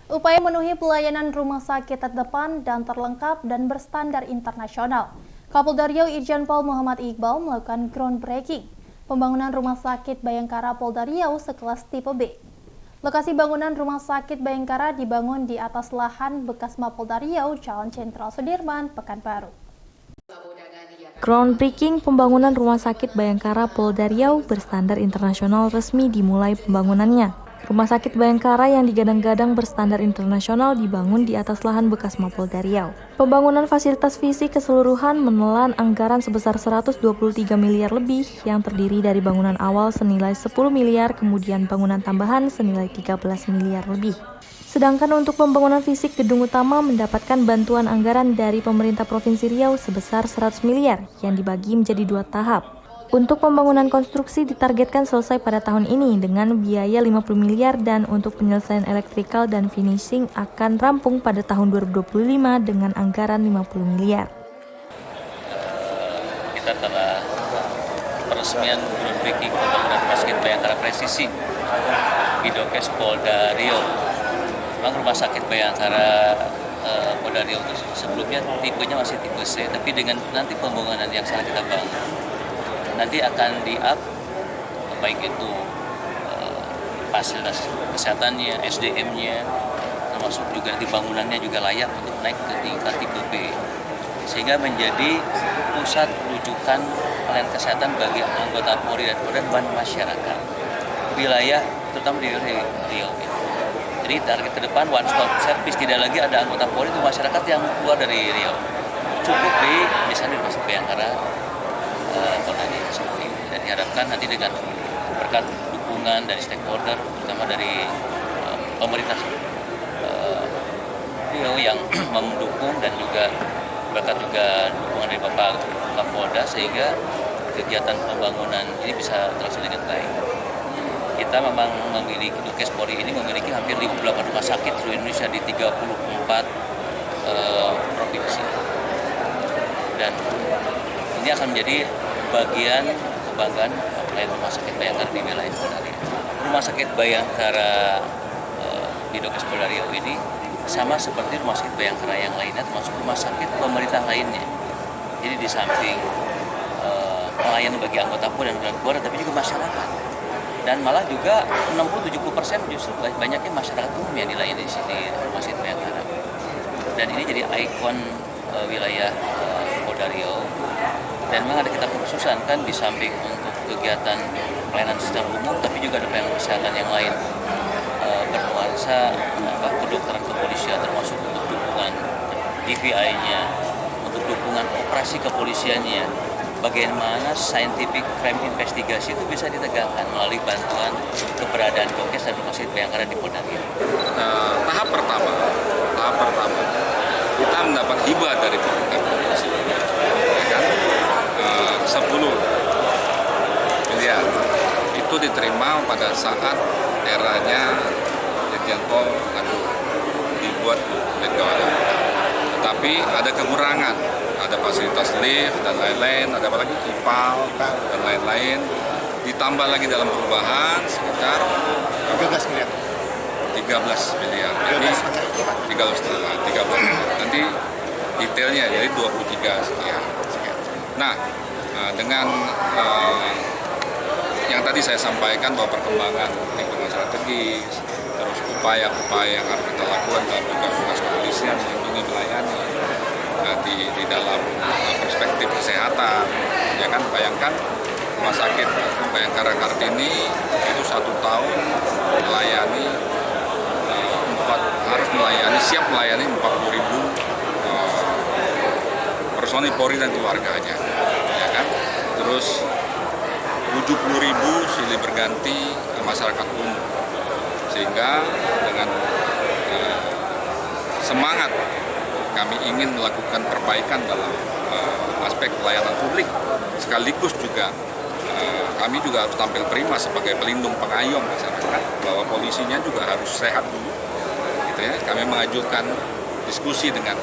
Upaya memenuhi pelayanan rumah sakit terdepan dan terlengkap dan berstandar internasional. Kapolda Riau Irjen Pol Muhammad Iqbal melakukan groundbreaking pembangunan rumah sakit Bayangkara Polda Riau sekelas tipe B. Lokasi bangunan rumah sakit Bayangkara dibangun di atas lahan bekas Mapolda Riau, Jalan Jenderal Sudirman, Pekanbaru. Groundbreaking pembangunan rumah sakit Bayangkara Polda Riau berstandar internasional resmi dimulai pembangunannya. Rumah sakit Bayangkara yang digadang-gadang berstandar internasional dibangun di atas lahan bekas Mapolda Riau. Pembangunan fasilitas fisik keseluruhan menelan anggaran sebesar 123 miliar lebih yang terdiri dari bangunan awal senilai 10 miliar, kemudian bangunan tambahan senilai 13 miliar lebih. Sedangkan untuk pembangunan fisik gedung utama mendapatkan bantuan anggaran dari pemerintah Provinsi Riau sebesar 100 miliar yang dibagi menjadi 2 tahap. Untuk pembangunan konstruksi ditargetkan selesai pada tahun ini dengan biaya 50 miliar dan untuk penyelesaian elektrikal dan finishing akan rampung pada tahun 2025 dengan anggaran 50 miliar. Kita telah peresmian groundbreaking pembangunan rumah sakit Bayangkara Presisi di Dokes Polda Riau. Memang rumah sakit Bayangkara Polda Riau itu sebelumnya tipenya masih tipe C, tapi dengan nanti pembangunan yang saat kita bangun nanti akan di-up baik itu fasilitas kesehatannya, SDM-nya, termasuk juga di bangunannya juga layak untuk naik ke tingkat tipe B, sehingga menjadi pusat rujukan pelayanan kesehatan bagi anggota Polri dan masyarakat wilayah terutama di Riau. Jadi target ke depan one stop service, tidak lagi ada anggota Polri itu masyarakat yang keluar dari Riau, cukup di sana di Rumah Sakit Bayangkara Polda Riau seperti ini. Dan diharapkan nanti dengan berkat dukungan dari stakeholder, terutama dari pemerintah Riau yang mendukung dan juga berkat juga dukungan dari Bapak Kapolda, sehingga kegiatan pembangunan ini bisa terlaksana dengan baik. Kita memang memiliki, Dokes Polri ini memiliki hampir 58 rumah sakit di Indonesia di 34 provinsi. Dan ini akan menjadi bagian kebanggaan pelayanan rumah sakit Bayangkara di wilayah Polda Riau. Rumah sakit Bayangkara di Dokes Polda Riau ini sama seperti rumah sakit Bayangkara yang lainnya, termasuk rumah sakit pemerintah lainnya. Jadi di samping pelayanan bagi anggota Polri dan keluarga, tapi juga masyarakat. Dan malah juga 60-70% justru banyaknya masyarakat umum yang dilayani di sini rumah sakit Bayangkara. Dan ini jadi ikon wilayah Polda Riau. Dan memang ada kita kekhususan kan, di samping untuk kegiatan pelayanan secara umum, tapi juga ada pelayanan kesehatan yang lain bernuansa kedokteran kepolisian, termasuk untuk dukungan DVI-nya, untuk dukungan operasi kepolisiannya, bagaimana scientific crime investigasi itu bisa ditegakkan melalui bantuan keberadaan Dokes dan Rumah Sakit Bayangkara di Polda Riau. Tahap pertama kita mendapat hibah dari pemerintah provinsi, ya kan? 10 miliar itu diterima pada saat eranya Irjen Pol dibuat Letkol. Tetapi ada kekurangan, ada fasilitas lift dan lain-lain, ada apa lagi, kipal dan lain-lain. Ditambah lagi dalam perubahan sekitar 13 miliar. 13 miliar. Jadi 13 nanti detailnya jadi 23 sekian. Nah, dengan yang tadi saya sampaikan bahwa perkembangan lingkungan strategis, terus upaya-upaya yang harus kita lakukan dalam tugas-tugas kepolisian melindungi, melayani di dalam perspektif kesehatan, ya kan, bayangkan rumah sakit Bayangkara Kartini itu 1 tahun melayani siap melayani 40.000 personil Polri dan keluarganya, ya kan. Terus 70.000 silih berganti masyarakat umum, sehingga dengan semangat kami ingin melakukan perbaikan dalam aspek pelayanan publik, sekaligus juga kami juga harus tampil prima sebagai pelindung pengayom masyarakat, bahwa polisinya juga harus sehat dulu, gitu ya. Kami mengajukan diskusi dengan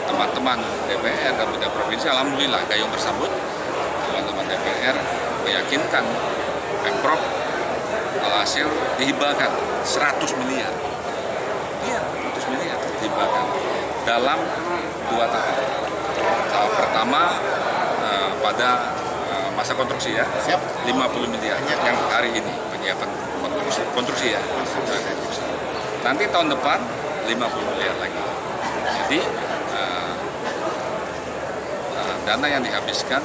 teman-teman DPR dan pemerintah provinsi. Alhamdulillah gayung bersambut, teman-teman DPR meyakinkan Pemprov alhasil dihibahkan 100 miliar. Iya. dalam 2 tahap. Tahap pertama pada masa konstruksi ya, 50 miliar yang hari ini penyiapan konstruksi ya. Nanti tahun depan 50 miliar lagi. Jadi dana yang dihabiskan,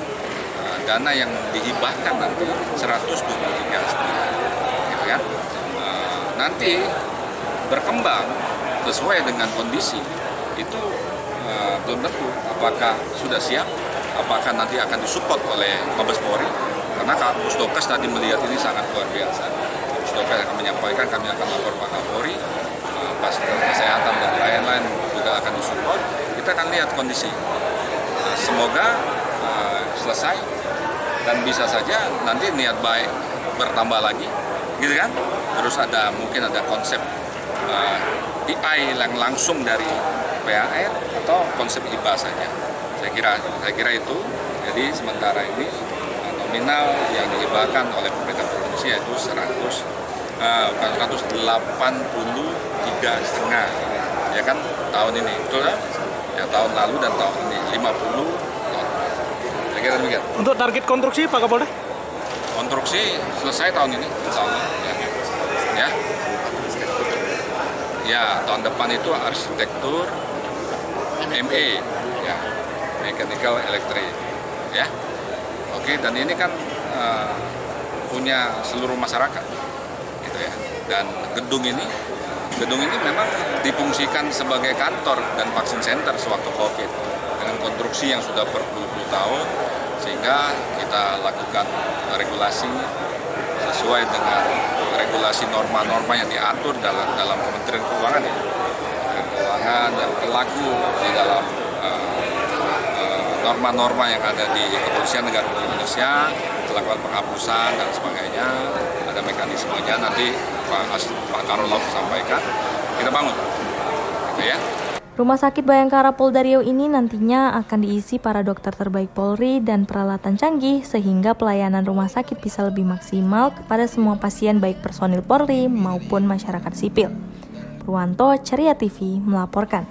dana yang dihibahkan nanti 123 gitu kan. Nanti berkembang sesuai dengan kondisi itu belum tentu apakah sudah siap, apakah nanti akan disupport oleh Mabes Polri, karena Pusdokes tadi melihat ini sangat luar biasa. Pusdokes akan menyampaikan, kami akan lapor Pak Kapolri, fasilitas kesehatan dan lain-lain juga akan disupport. Kita akan lihat kondisi. Semoga selesai dan bisa saja nanti niat baik bertambah lagi, gitu kan? Terus mungkin ada konsep PI yang langsung dari PAR atau konsep IBA saja. Saya kira itu. Jadi sementara ini nominal yang dihibahkan oleh pemerintah provinsi yaitu 183,5 ya kan tahun ini, betul kan? Ya, tahun lalu dan tahun ini 50 ton. Saya kira demikian. Untuk target konstruksi Pak Kapolda? Konstruksi selesai tahun ini, ya. Ya, tahun depan itu arsitektur ME, ya, mechanical electric, ya. Oke, dan ini kan punya seluruh masyarakat, gitu ya. Dan gedung ini memang difungsikan sebagai kantor dan vaksin center sewaktu COVID dengan konstruksi yang sudah berpuluh-puluh tahun, sehingga kita lakukan regulasi sesuai dengan regulasi norma-norma yang diatur dalam Kementerian Keuangan ya. Keuangan yang berlaku di dalam norma-norma yang ada di Kepolisian Negara Indonesia, melakukan penghapusan dan sebagainya, ada mekanismenya, nanti Pak Karolov sampaikan, kita bangun, gitu ya. Rumah Sakit Bayangkara Polda Riau ini nantinya akan diisi para dokter terbaik Polri dan peralatan canggih sehingga pelayanan rumah sakit bisa lebih maksimal kepada semua pasien baik personil Polri maupun masyarakat sipil. Purwanto, Ceria TV melaporkan.